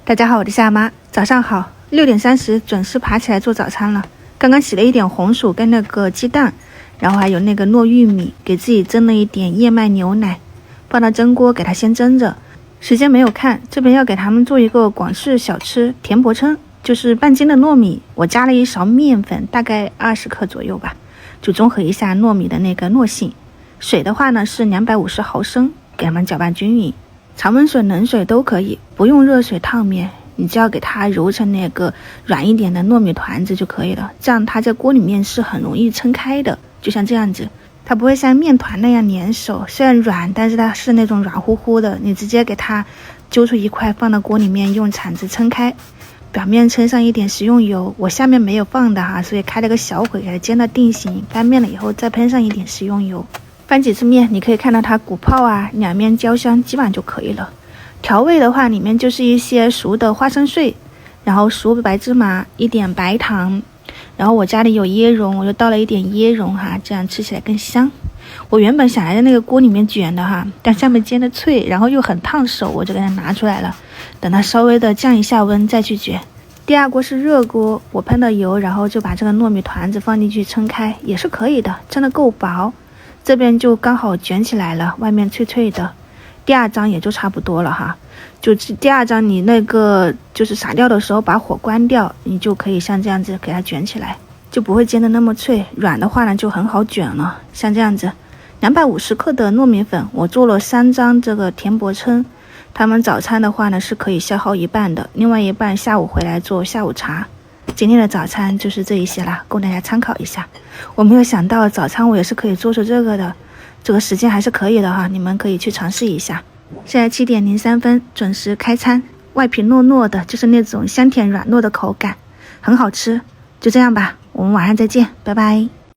大家好，我是夏妈，早上好，6点30准时爬起来做早餐了。刚刚洗了一点红薯跟那个鸡蛋，然后还有那个糯玉米，给自己蒸了一点燕麦牛奶，放到蒸锅给它先蒸着。时间没有看，这边要给他们做一个广式小吃田伯琛，就是半斤的糯米，我加了一勺面粉，大概20克左右吧，就中和一下糯米的那个糯性。水的话呢是250毫升，给它们搅拌均匀。常温水、冷水都可以，不用热水烫面，你只要给它揉成那个软一点的糯米团子就可以了。这样它在锅里面是很容易撑开的，就像这样子，它不会像面团那样粘手，虽然软，但是它是那种软乎乎的。你直接给它揪出一块放到锅里面，用铲子撑开，表面撑上一点食用油，我下面没有放的哈，所以开了个小火给它煎到定型，翻面了以后再喷上一点食用油。翻几次面，你可以看到它鼓泡啊，两面焦香，基本上就可以了。调味的话，里面就是一些熟的花生碎，然后熟白芝麻，一点白糖，然后我家里有椰蓉，我就倒了一点椰蓉哈，这样吃起来更香。我原本想来在那个锅里面卷的哈，但下面煎的脆，然后又很烫手，我就给它拿出来了，等它稍微的降一下温再去卷。第二锅是热锅，我喷了油，然后就把这个糯米团子放进去撑开，也是可以的，蒸得够薄。这边就刚好卷起来了，外面脆脆的。第二张也就差不多了哈，就第二张你那个就是撒掉的时候把火关掉，你就可以像这样子给它卷起来，就不会煎得那么脆。软的话呢就很好卷了，像这样子。250克的糯米粉，我做了3张这个田伯琛。他们早餐的话呢是可以消耗一半的，另外一半下午回来做下午茶。今天的早餐就是这一些啦，供大家参考一下。我没有想到早餐我也是可以做出这个的，这个时间还是可以的哈，你们可以去尝试一下。现在7点03分准时开餐，外皮糯糯的，就是那种香甜软糯的口感，很好吃。就这样吧，我们晚上再见，拜拜。